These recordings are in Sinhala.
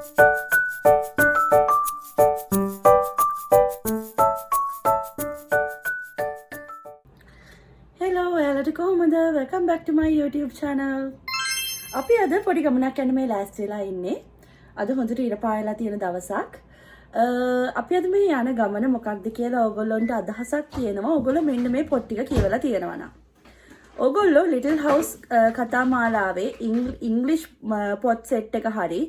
Hello, ඔයාලට කොහොමද? Welcome back to my YouTube channel. අපි අද පොඩි ගමනක් යන්න මේ ලෑස්ති වෙලා ඉන්නේ. අද හොඳට ඉර පායලා තියෙන දවසක්. අපි අද මේ යන ගමන මොකක්ද කියලා ඕගොල්ලන්ට අදහසක් කියනවා. ඕගොල්ලෝ මෙන්න මේ පොත් ටික කියවලා තියෙනවා නම්. ඕගොල්ලෝ Little House කතා මාලාවේ ඉංග්‍රීසි පොත් සෙට් එක හරි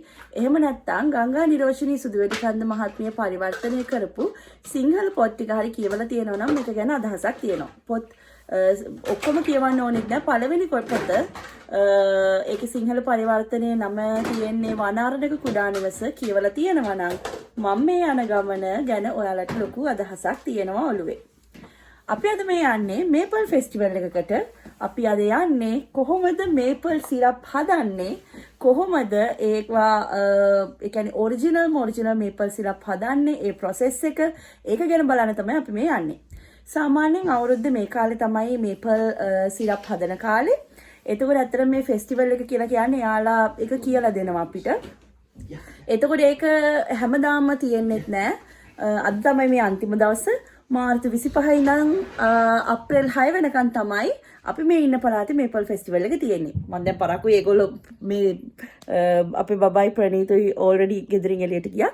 එහෙම නැත්නම් ගංගා නිරෝෂිනී සුදුවැඩිකන්ද මහත්මිය පරිවර්තනය කරපු සිංහල පොත් ටික හරි කියවලා තියෙනවා නම් මේක ගැන අදහසක් තියෙනවා. පොත් ඔක්කොම කියවන්න ඕනෙත් නෑ. පළවෙනි පොත ඒකේ සිංහල පරිවර්තනයේ නම තියෙන්නේ වනාරණක කුඩා නිවස කියවලා තියෙනවා නම් මම මේ යන ගමන ගැන ඔයාලට ලොකු අදහසක් තියෙනවා ඔළුවේ. අපි අද මේ යන්නේ මේපල් ෆෙස්ටිවල් එකකට. අපි අද යන්නේ කොහොමද මේපල් සිරප් හදන්නේ, කොහොමද ඒවා ඒ කියන්නේ ඔරිජිනල් මේපල් සිරප් හදන්නේ, ඒ process එක ඒක ගැන බලන්න තමයි අපි මේ යන්නේ. සාමාන්‍යයෙන් අවුරුද්ද මේ කාලේ තමයි මේපල් සිරප් හදන කාලේ. එතකොට ඇත්තට මේ ෆෙස්ටිවල් එක කියලා කියන්නේ යාලා ඒක කියලා දෙනවා අපිට. එතකොට ඒක හැමදාම තියෙන්නෙත් නෑ. අද තමයි මේ අන්තිම දවස. මාර්තු 25 ඉඳන් අප්‍රේල් 6 වෙනකන් තමයි අපි මේ ඉන්න පළාතේ මේපල් ෆෙස්ටිවල් එක තියෙන්නේ. මම දැන් පරක්කුයි ඒගොල්ලෝ මේ අපේ බබයි ප්‍රණීතුයි ඔල්රෙඩි ගෙදරින් එළියට ගියා.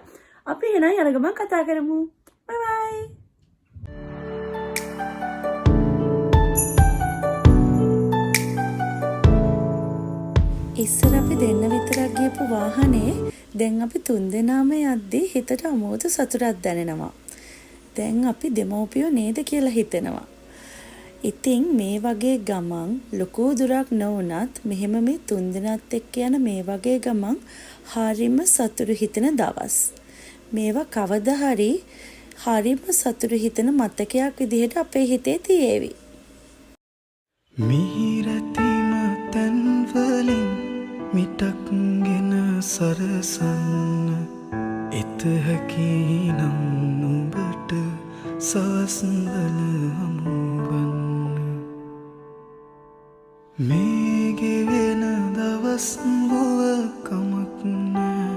අපි එනයි යන ගමන් කතා කරමු. බයි බයි. ඉස්සර අපි දෙන්න විතරක් ගියපු වාහනේ දැන් අපි 3 දෙනාම යද්දී හිතට අමෝද සතුටක් දැනෙනවා. දැන් අපි දෙමෝපියෝ නේද කියලා හිතෙනවා. ඉතින් මේ වගේ ගමන් ලොකු දුරක් නොවුනත් මෙහෙම මේ 3 දෙනාත් එක්ක යන මේ වගේ ගමන් හරිම සතුටු හිතෙන දවස්. මේවා කවදා හරි හරිම සතුටු හිතෙන මතකයක් විදිහට අපේ හිතේ තියේවි. මිහිරති මතන් වලින් මිටක්ගෙන සරසන්න එතහැකිනම් නුඹට සවස්වල හමුවන්න මේ ගෙවෙන දවස් වුව කමක් නෑ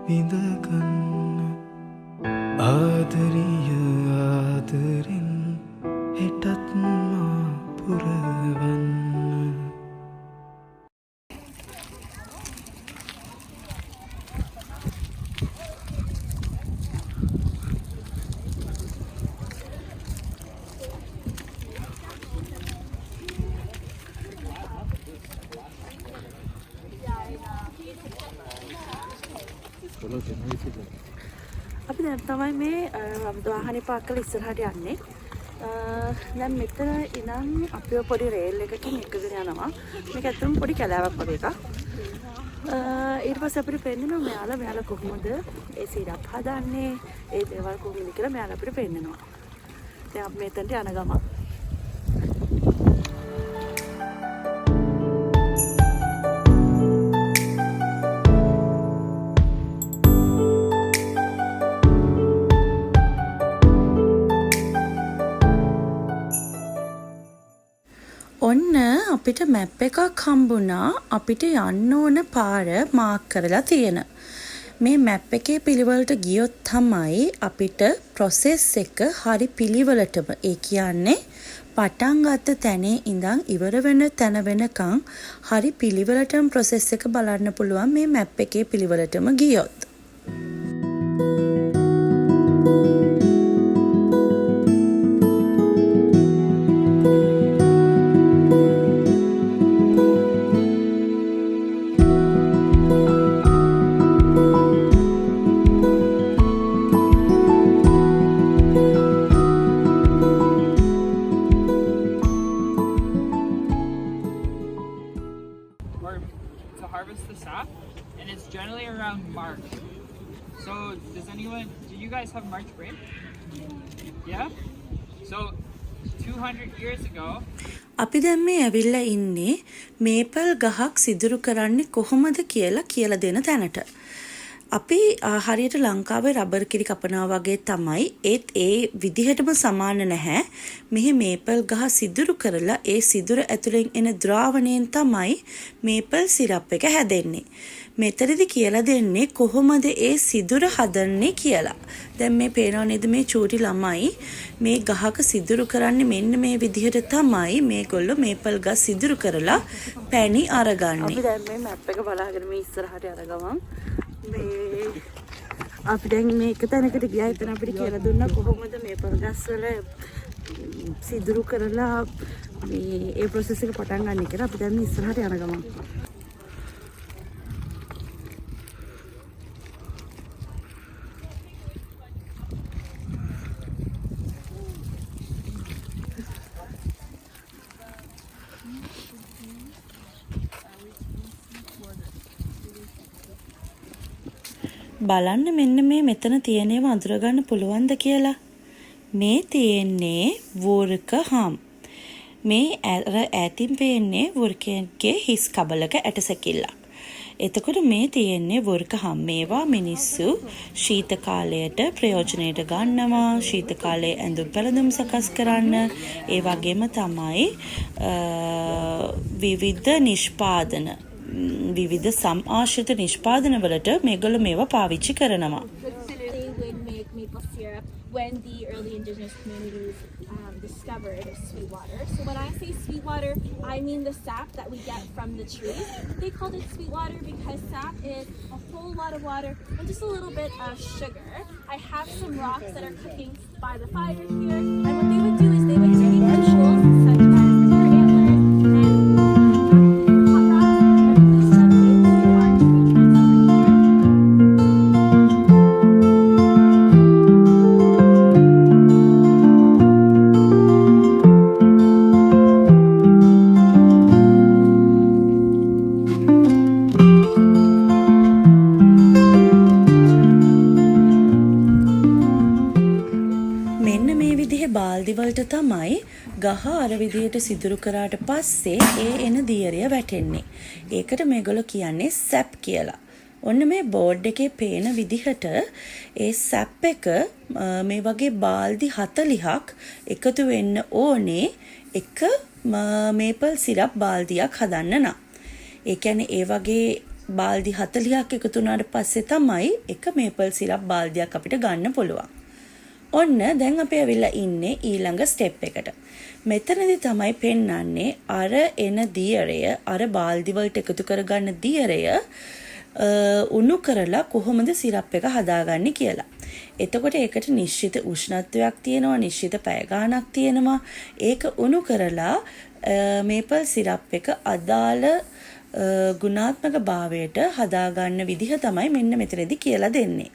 විඳගන්න ආදරිය ආදරෙන් හෙටත් මා පුරවන්න. අපි දැන් තමයි මේ වාහනේ පාක් කරලා ඉස්සරහට යන්නේ. දැන් මෙතන ඉඳන් අපිව පොඩි රේල් එකකින් එක්කගෙන යනවා. මේක ඇත්තටම පොඩි කැලෑවක් වගේ එකක්. ඊට පස්සේ අපිට පෙන්නනවා මෙයාලා කොහොමද ඒ සිරප් හදන්නේ, ඒ දේවල් කොහොමද කියලා මෙයාලා අපිට පෙන්නනවා. දැන් අපි මෙතනට යන ගමන් ඔන්න අපිට මැප් එකක් හම්බුණා. අපිට යන්න ඕන පාර මාක් කරලා තියෙන. මේ මැප් එකේ පිළිවෙලට ගියොත් තමයි අපිට process එක හරි පිළිවෙලටම, ඒ කියන්නේ පටන් ගත්ත තැනේ ඉඳන් ඉවර වෙන තැන වෙනකන් හරි පිළිවෙලටම process එක බලන්න පුළුවන් මේ මැප් එකේ පිළිවෙලටම ගියොත්. To harvest the sap, and it's generally around March. So do you guys have March break? Yeah? So 200 years ago, අපි දැන් මේ ඇවිල්ලා ඉන්නේ මේපල් ගහක් සිදුරු කරන්නේ කොහොමද කියලා දෙන තැනට. අපි හරියට ලංකාවේ රබර් කිරි කපනවා වගේ තමයි. ඒත් ඒ විදිහටම සමාන නැහැ. මෙහි මේපල් ගහ සිදුරු කරලා ඒ සිදුර ඇතුලෙන් එන ද්‍රාවණයෙන් තමයි මේපල් සිරප් එක හැදෙන්නේ. මෙතනදි කියලා දෙන්නේ කොහොමද ඒ සිදුර හදන්නේ කියලා. දැන් මේ පේනව නේද මේ චූටි ළමයි මේ ගහක සිදුරු කරන්නේ මෙන්න මේ විදිහට තමයි මේගොල්ලෝ මේපල් ගස් සිදුරු කරලා පැණි අරගන්නේ. අපි දැන් මේ මැප් එක බලාගෙන මේ ඉස්සරහට යන ගමන් මේ අපි දැන් මේ එක තැනකට ගියා. එතන අපිට කියලා දුන්නා කොහොමද මේපල් ගස් වල සිදුරු කරලා මේ ඒ process එක පටන් ගන්න කියලා. අපි දැන් ඉස්සරහට යන ගමන් බලන්න මෙන්න මේ මෙතන තියෙනව අඳුරගන්න පුළුවන්ද කියලා. මේ තියෙන්නේ වෝර්ක හම්. මේ ඈතින් පේන්නේ වෝර්කයේ හිස් කබලක ඇටසැකිල්ලක්. එතකොට මේ තියෙන්නේ වෝර්ක හම්. මේවා මිනිස්සු ශීත කාලයට ප්‍රයෝජනයට ගන්නවා. ශීත කාලයේ ඇඳුම් පැළඳුම් සකස් කරන්න. ඒ වගේම තමයි විවිධ නිෂ්පාදන විවිධ සමාශ්‍රිත නිෂ්පාදන වලට මේගොල්ලෝ මේවා පාවිච්චි කරනවා. They would make maple syrup when the early indigenous communities discovered sweet water. So when I say sweet water, I mean the sap that we get from the trees. They called it sweet water because sap is a whole lot of water and just a little bit of sugar. I have some rocks that are cooking by the fire here, and what they would do is they would take the tools such as their antlers and hot rocks and place them into our tree trunks over here. මෙන්න මේ විදිහේ බාල්දි වලට තමයි ගහ අර විදිහට සිදුරු කරාට පස්සේ ඒ එන දියරය වැටෙන්නේ. ඒකට මේගොල්ලෝ කියන්නේ සැප් කියලා. ඔන්න මේ බෝඩ් එකේ පේන විදිහට ඒ සැප් එක මේ වගේ බාල්දි 40ක් එකතු වෙන්න ඕනේ එක මේපල් සිරප් බාල්දියක් හදන්න නම්. ඒ කියන්නේ ඒ වගේ බාල්දි 40ක් එකතු වුණාට පස්සේ තමයි එක මේපල් සිරප් බාල්දියක් අපිට ගන්න පුළුවන්. ඔන්න දැන් අපි ඇවිල්ලා ඉන්නේ ඊළඟ ස්ටෙප් එකට. මෙතනදී තමයි පෙන්වන්නේ අර එන දියරය අර බාල්දි වලට එකතු කරගන්න දියරය උණු කරලා කොහොමද සිරප් එක හදාගන්නේ කියලා. එතකොට ඒකට නිශ්චිත උෂ්ණත්වයක් තියෙනවා, නිශ්චිත පැය ගාණක් තියෙනවා. ඒක උණු කරලා මේපල් සිරප් එක අදාළ ගුණාත්මක භාවයට හදාගන්න විදිහ තමයි මෙන්න මෙතනදී කියලා දෙන්නේ.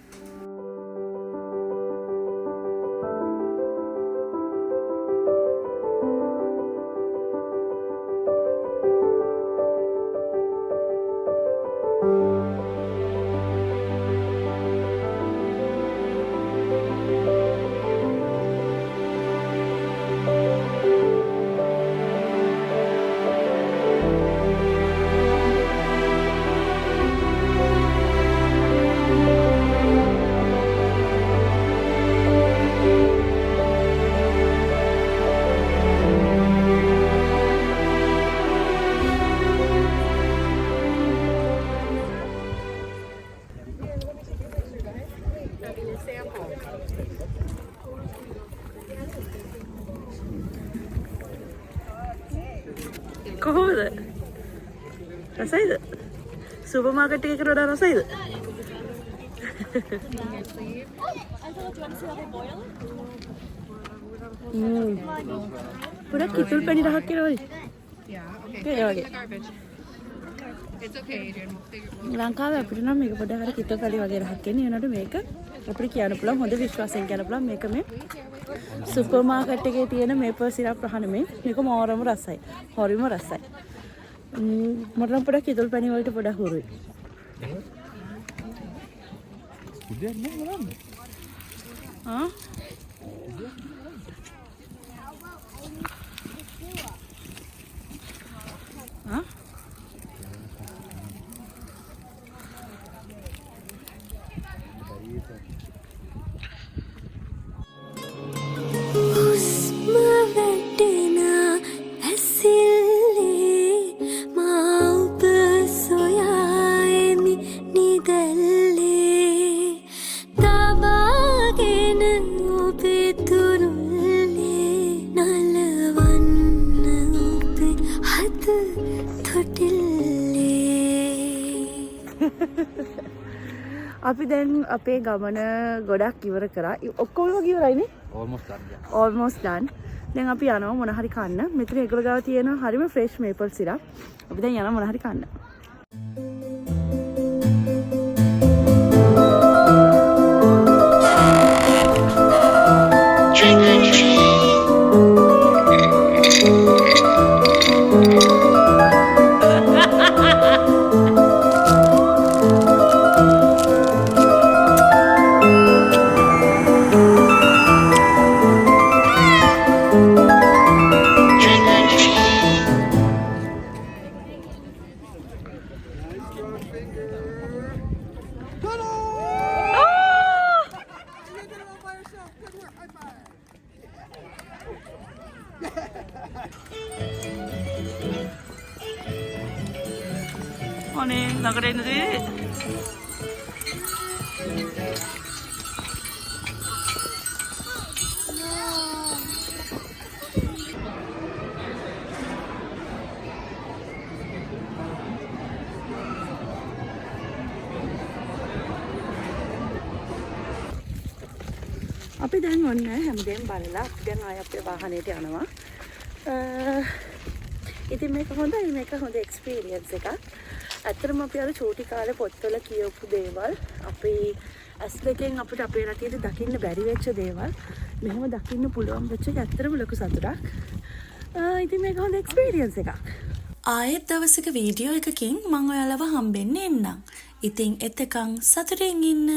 කොහොමද? රසයිද? සුපර් මාකට් එකකට වඩා රසයිද? පොඩක් කිතුල් පැණි රහක් කියලා වගේ. ඒ වගේ. ලංකාවේ අපිට නම් මේක පොඩ්ඩක් අර කිතුල් පැණි වගේ රහක් එන්නේ. ඒනට මේක අපිට කියන්න පුළුවන් හොඳ විශ්වාසයෙන් කියන්න පුළුවන් මේක මේ සුපර් මාකට් එකේ තියෙන මේපල් සිරප් රහ නෙමෙයි. මේක මෝරම රසයි. හරිම රසයි. මට නම් පොඩක් කිතුල් පැණි වලට පොඩක් හුරුයි. ආ ආ අපි දැන් අපේ ගමන ගොඩක් ඉවර කරා. ඔක්කොම ඉවරයිනේ. Almost done. දැන් අපි යනවා මොන හරි කන්න. මෙතන ඒගොල්ලෝ ගාව තියෙන හරිම fresh maple syrup. අපි දැන් යනවා මොන හරි කන්න. අනේ ළඟට එන්නද අපි දැන් ඔන්න හැමදේම බලලා දැන් ආය අපේ වාහනේට යනවා. ඉතින් මේක හොඳයි, මේක හොඳ එක්ස්පීරියන්ස් එකක්. ඇත්තටම අපි අර චූටි කාලේ පොත්වල කියවපු දේවල් අපි ඇස් දෙකෙන් අපිට අපේ රටේදී දකින්න බැරි වෙච්ච දේවල් මෙහෙම දකින්න පුළුවන් වෙච්ච එක ඇත්තටම ලොකු සතුටක්. ඉතින් මේක හොඳ එක්ස්පීරියන්ස් එකක්. ආයෙත් දවසක වීඩියෝ එකකින් මම ඔයාලව හම්බෙන්න එන්නම්. ඉතින් එතකන් සතුටින් ඉන්න.